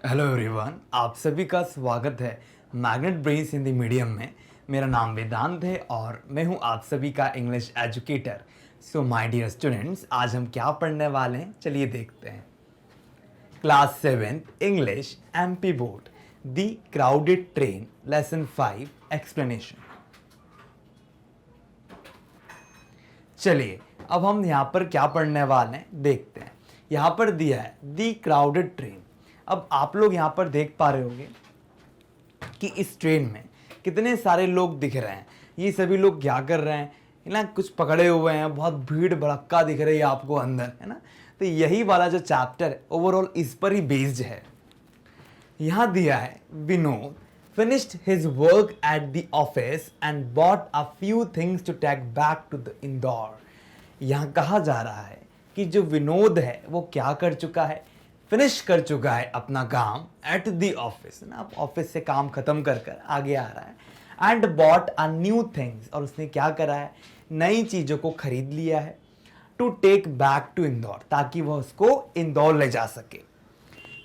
Hello everyone, आप सभी का स्वागत है मैग्नेट ब्रेन्स हिंदी मीडियम में। मेरा नाम वेदांत है और मैं हूं आप सभी का English educator. So my dear students, आज हम क्या पढ़ने वाले हैं, चलिए देखते हैं। Class 7 English MP board the crowded train lesson 5 explanation. चलिए अब हम यहाँ पर क्या पढ़ने वाले हैं देखते हैं। यहाँ पर दिया है द क्राउडेड ट्रेन। अब आप लोग यहाँ पर देख पा रहे होंगे कि इस ट्रेन में कितने सारे लोग दिख रहे हैं। ये सभी लोग क्या कर रहे हैं ना, कुछ पकड़े हुए हैं, बहुत भीड़ भड़क्का दिख रही है आपको अंदर, है ना। तो यही वाला जो चैप्टर है ओवरऑल इस पर ही बेस्ड है। यहाँ दिया है Vinod finished his work at the office and bought a few things to take back to the Indore. यहाँ कहा जा रहा है कि जो विनोद है वो क्या कर चुका है, फिनिश कर चुका है अपना काम एट द ऑफिस ना, ऑफिस से काम खत्म कर कर आगे आ रहा है। And bought a new things, और उसने क्या करा है, नई चीज़ों को खरीद लिया है। To take back to Indore, ताकि वह उसको इंदौर ले जा सके।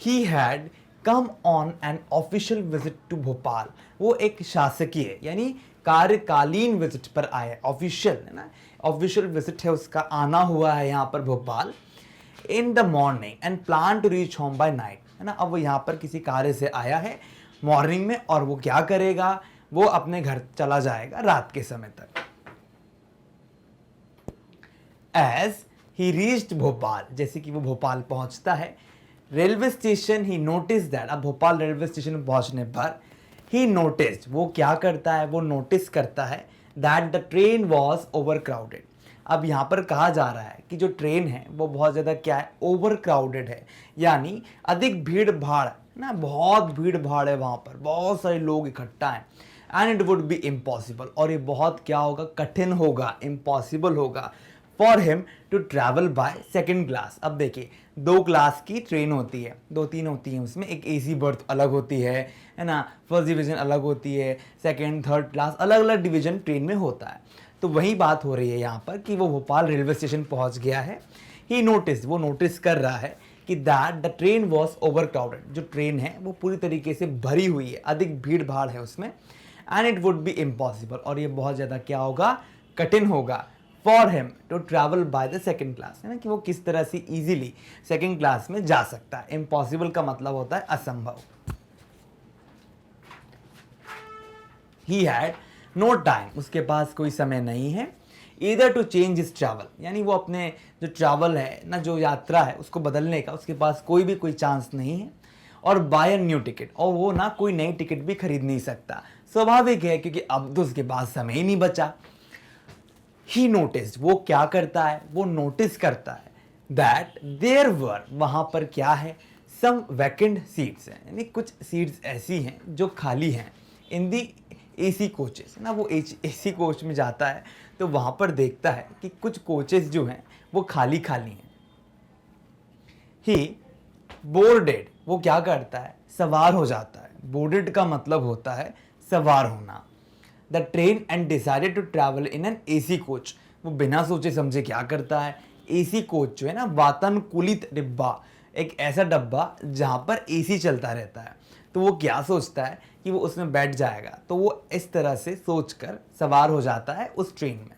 He had come on an official visit to Bhopal, वो एक शासकीय यानी कार्यकालीन विजिट पर आया, ऑफिशियल है ना, ऑफिशियल विजिट है उसका, आना हुआ है यहाँ पर Bhopal. In the morning and plan to reach home by night, है ना। अब वो यहाँ पर किसी कार्य से आया है मॉर्निंग में, और वो क्या करेगा, वो अपने घर चला जाएगा रात के समय तक। एज ही रीच्ड भोपाल, जैसे कि वो भोपाल पहुंचता है, railway station he notice that, अब भोपाल रेलवे स्टेशन पहुंचने पर ही नोटिस, वो क्या करता है, वो नोटिस करता है that the train was over crowded. अब यहाँ पर कहा जा रहा है कि जो ट्रेन है वो बहुत ज़्यादा क्या है, ओवर क्राउडेड है, यानी अधिक भीड़ भाड़ ना, बहुत भीड़ भाड़ है वहाँ पर, बहुत सारे लोग इकट्ठा हैं। And it would be impossible, और ये बहुत क्या होगा, कठिन होगा, इम्पॉसिबल होगा for him to travel by second class. अब देखिए, 2 क्लास की ट्रेन होती है, 2-3 होती है उसमें, एक एसी बर्थ अलग होती है ना, फर्स्ट डिवीजन अलग होती है, सेकेंड थर्ड क्लास अलग अलग डिवीजन ट्रेन में होता है। तो वही बात हो रही है यहाँ पर कि वो भोपाल रेलवे स्टेशन पहुँच गया है। ही नोटिस, वो नोटिस कर रहा है कि that the train was over crowded, जो ट्रेन है वो पूरी तरीके से भरी हुई है, अधिक भीड़ भाड़ है उसमें। And it would be impossible, और ये बहुत ज़्यादा क्या होगा, कठिन होगा for him to travel by the second class, है ना, कि वो किस तरह से इजीली सेकेंड क्लास में जा सकता है। इम्पॉसिबल का मतलब होता है असंभव। ही हैड नो टाइम, उसके पास कोई समय नहीं है। Either to change his travel, यानी वो अपने जो ट्रैवल है ना, जो यात्रा है उसको बदलने का उसके पास कोई चांस नहीं है। और बाय अ न्यू टिकट, और वो ना कोई नई टिकट भी खरीद नहीं सकता, स्वाभाविक है क्योंकि अब तो उसके पास समय ही नहीं बचा। ही नोटिस, वो क्या करता है, वो नोटिस करता है दैट देयर वर, वहां पर क्या है, सम वैकेंट सीट्स हैं, यानी कुछ सीट्स ऐसी हैं जो खाली हैं इन दी एसी कोचेस ना। वो एसी कोच में जाता है तो वहां पर देखता है कि कुछ कोचेस जो हैं वो खाली खाली हैं। ही बोर्डेड, वो क्या करता है, सवार हो जाता है। बोर्डेड का मतलब होता है सवार होना। The train and decided to travel in an AC coach, वो बिना सोचे समझे क्या करता है, एसी कोच जो है ना, वातानुकूलित डिब्बा, एक ऐसा डब्बा जहां पर एसी चलता रहता है, तो वो क्या सोचता है कि वो उसमें बैठ जाएगा, तो वो इस तरह से सोचकर सवार हो जाता है उस ट्रेन में।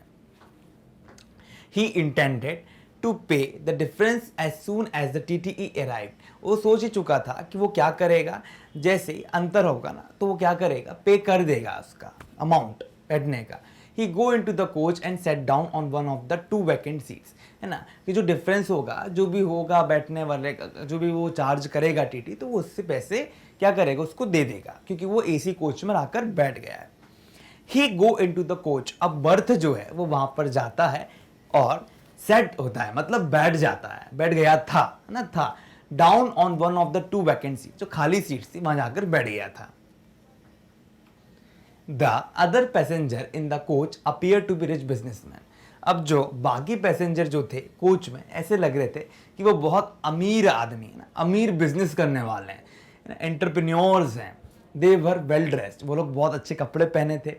He intended to pay the difference as soon as the TTE arrived, वो सोच ही चुका था कि वो क्या करेगा, जैसे ही अंतर होगा ना तो वो क्या करेगा, पे कर देगा उसका अमाउंट बैठने का। He go into the coach and set down on one of the 2 vacant seats, है ना, कि जो डिफरेंस होगा, जो भी होगा बैठने वाले का, जो भी वो चार्ज करेगा टीटी, तो वो उससे पैसे क्या करेगा, उसको दे देगा, क्योंकि वो एसी कोच में आकर बैठ गया है। ही go into the coach, अब बर्थ जो है वो वहां पर जाता है और सेट होता है, मतलब बैठ जाता है, बैठ गया था ना, था down on one of the 2 vacant seat, जो खाली सीट थी वहां जाकर बैठ गया था। The other passenger in the coach appear to be rich businessman, अब जो बाकी पैसेंजर जो थे कोच में ऐसे लग रहे थे कि वो बहुत अमीर आदमी है ना, अमीर बिजनेस करने वाले हैं, एंटरप्रेन्योर्स हैं। दे वर वेल ड्रेस्ड, वो लोग बहुत अच्छे कपड़े पहने थे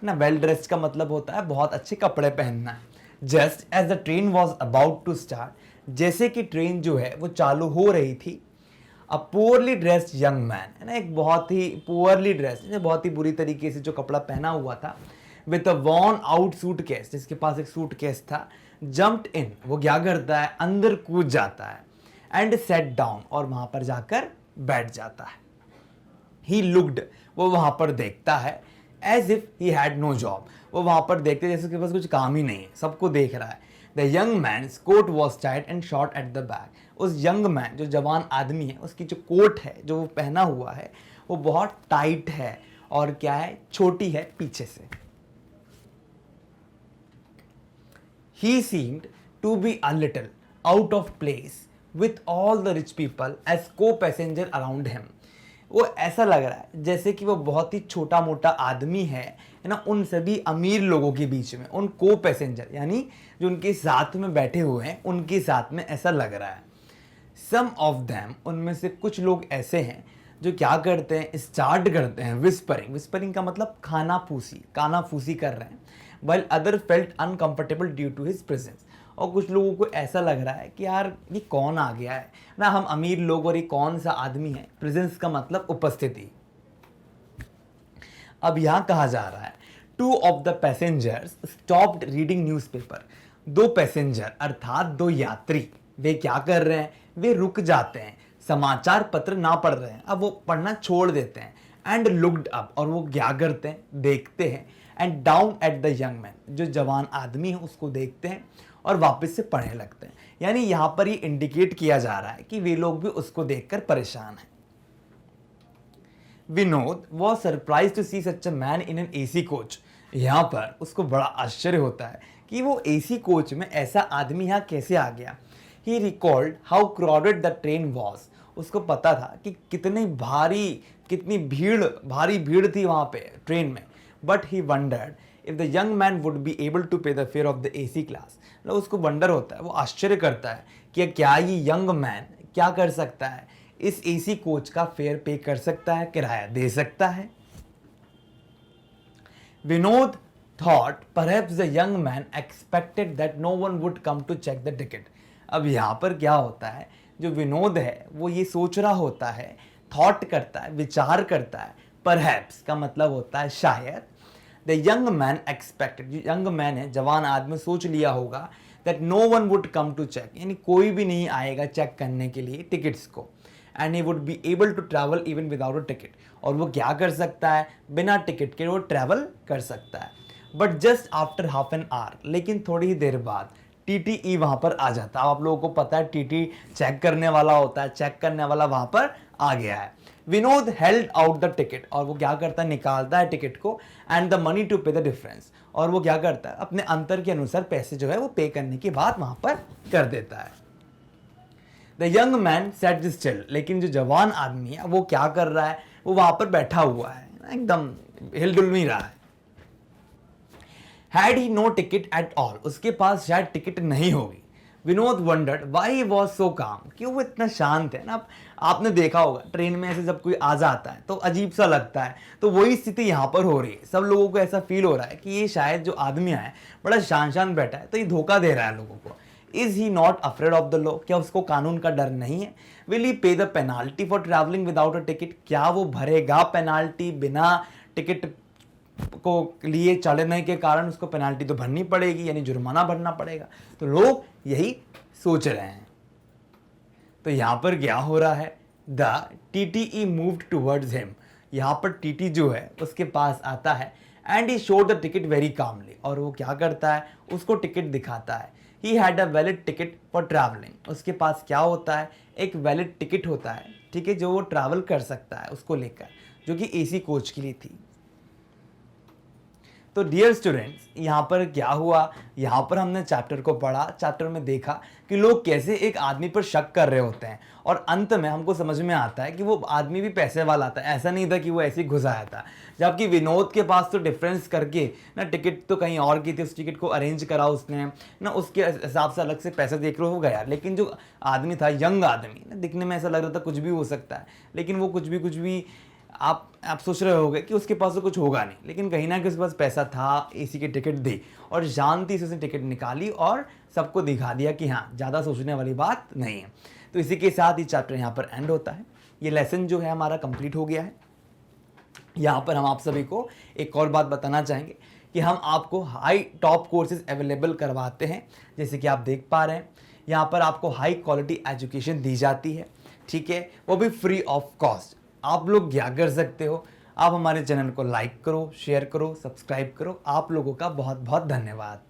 ना। वेल ड्रेस्ड का मतलब होता है बहुत अच्छे कपड़े पहनना है। Just as the train was about to start, जैसे कि ट्रेन जो है वो चालू हो रही थी, अ पुअरली ड्रेस्ड यंग मैन, है ना, एक बहुत ही पुअरली ड्रेस्ड, बहुत ही बुरी तरीके से जो कपड़ा पहना हुआ था, with a worn out suitcase, जिसके पास एक सूटकेस था, जंप्ड इन, वो क्या करता है, अंदर कूद जाता है, एंड सेट डाउन, और वहां पर जाकर बैठ जाता है। ही लुक्ड, वो वहां पर देखता है, as if he had no job, वो वहां पर देखते जैसे उसके पास कुछ काम ही नहीं है, सबको देख रहा है। The young man coat was tight and short at the back, उस यंग मैन, जो जवान आदमी है, उसकी जो कोट है जो वो पहना हुआ है वो बहुत टाइट है और क्या है, छोटी है पीछे से। He seemed to be a little out of place with all the rich people as co-passenger around him. वो ऐसा लग रहा है जैसे कि वो बहुत ही छोटा मोटा आदमी है ना, उन सभी अमीर लोगों के बीच में, उन को पैसेंजर यानी जो उनके साथ में बैठे हुए हैं उनके साथ में ऐसा लग रहा है। सम ऑफ देम, उनमें से कुछ लोग ऐसे हैं जो क्या करते हैं, स्टार्ट करते हैं विस्परिंग, विस्परिंग का मतलब खाना फूसी, काना फूसी कर रहे हैं, while other felt uncomfortable due to his presence, और कुछ लोगों को ऐसा लग रहा है कि यार ये कौन आ गया है ना, हम अमीर लोग और ये कौन सा आदमी है, प्रेजेंस का मतलब उपस्थिति। अब यहां कहा जा रहा है, two of the passengers stopped reading newspaper, दो पैसेंजर अर्थात दो यात्री, वे क्या कर रहे हैं, वे रुक जाते हैं, समाचार पत्र ना पढ़ रहे हैं, अब वो पढ़ना छोड़ देते हैं, एंड लुक्ड अप, और वो क्या करते हैं, देखते हैं, and down at the young man, जो जवान आदमी है उसको देखते हैं और वापस से पढ़ने लगते हैं। यानी यहां पर ये इंडिकेट किया जा रहा है कि वे लोग भी उसको देखकर परेशान हैं। Vinod was surprised to see such a man in an AC coach, यहां पर उसको बड़ा आश्चर्य होता है कि वो एसी कोच में ऐसा आदमी यहाँ कैसे आ गया। ही recalled how crowded the train was, उसको पता था कि कितनी भारी भीड़ थी वहां पे ट्रेन में। But he wondered if the young man would be able to pay the fare of the AC class, मतलब उसको वंडर होता है, वो आश्चर्य करता है कि क्या ये यंग मैन क्या कर सकता है, इस एसी कोच का फेयर पे कर सकता है, किराया दे सकता है। Vinod thought perhaps the young man expected that no one would come to check the ticket. अब यहाँ पर क्या होता है, जो विनोद है वो ये सोच रहा होता है, थॉट करता है, विचार करता है, परहैप्स का मतलब होता है शायद, द यंग मैन एक्सपेक्टेड, जो यंग मैन है जवान आदमी सोच लिया होगा, that no one would come to check, यानी कोई भी नहीं आएगा चेक करने के लिए टिकट्स को, and he would be able to travel even without a ticket, और वो क्या कर सकता है, बिना टिकट के वो ट्रैवल कर सकता है। But just after half an hour, लेकिन थोड़ी ही देर बाद टीटीई वहां पर आ जाता है। आप लोगों को पता है टीटी चेक करने वाला होता है, चेक करने वाला वहां पर आ गया है। Vinod held out the ticket, और वो क्या करता है, निकालता है टिकट को, and the money to pay the difference, और वो क्या करता है, अपने अंतर के अनुसार पैसे जो है वो पे करने के बाद वहां पर कर देता है। The young man set still, लेकिन जो जवान आदमी है वो क्या कर रहा है, वो वहां पर बैठा हुआ है, एकदम हिलडुल नहीं रहा है। Had he no ticket at all, उसके पास शायद टिकट नहीं होगी। Vinod wondered why he was so calm, क्यों वो इतना शांत है ना। आपने देखा होगा ट्रेन में ऐसे जब कोई आ जाता है तो अजीब सा लगता है, तो वही स्थिति यहाँ पर हो रही है। सब लोगों को ऐसा फील हो रहा है कि ये शायद जो आदमी है बड़ा शांत बैठा है, तो ये धोखा दे रहा है लोगों को। Is he not afraid of the law, क्या उसको कानून का डर नहीं है। विल ही पे the penalty for travelling without a ticket, क्या वो भरेगा पेनाल्टी, बिना टिकट को लिए चढ़ने के कारण उसको पेनाल्टी तो भरनी पड़ेगी, यानी जुर्माना भरना पड़ेगा। तो लोग यही सोच रहे हैं। तो यहां पर क्या हो रहा है, the TTE moved towards him, यहां पर टीटी जो है उसके पास आता है, and he showed the ticket very calmly, और वो क्या करता है, उसको टिकट दिखाता है। He had a valid ticket for travelling, उसके पास क्या होता है, एक वैलिड टिकट होता है, ठीक है, जो वो ट्रैवल कर सकता है उसको लेकर, जो कि एसी कोच के लिए थी। तो डियर स्टूडेंट्स, यहाँ पर क्या हुआ, यहाँ पर हमने चैप्टर को पढ़ा, चैप्टर में देखा कि लोग कैसे एक आदमी पर शक कर रहे होते हैं, और अंत में हमको समझ में आता है कि वो आदमी भी पैसे वाला था, ऐसा नहीं था कि वो ऐसे ही घुस आया था। जबकि विनोद के पास तो डिफरेंस करके ना टिकट तो कहीं और की थी, उस टिकट को अरेंज करा उसने ना, उसके हिसाब से अलग से पैसे देख लो हो गया। लेकिन जो आदमी था, यंग आदमी ना, दिखने में ऐसा लग रहा था कुछ भी हो सकता है, लेकिन वो कुछ भी आप सोच रहे होगे कि उसके पास तो कुछ होगा नहीं, लेकिन कहीं ना कहीं उसके पास पैसा था, एसी की टिकट दी, और शांति से उसने टिकट निकाली और सबको दिखा दिया कि हाँ, ज़्यादा सोचने वाली बात नहीं है। तो इसी के साथ ही चैप्टर यहाँ पर एंड होता है। ये लेसन जो है हमारा कंप्लीट हो गया है। यहाँ पर हम आप सभी को एक और बात बताना चाहेंगे कि हम आपको हाई टॉप कोर्सेज अवेलेबल करवाते हैं। जैसे कि आप देख पा रहे हैं यहाँ पर आपको हाई क्वालिटी एजुकेशन दी जाती है, ठीक है, वो भी फ्री ऑफ कॉस्ट। आप लोग क्या कर सकते हो, आप हमारे चैनल को लाइक करो, शेयर करो, सब्सक्राइब करो। आप लोगों का बहुत बहुत धन्यवाद।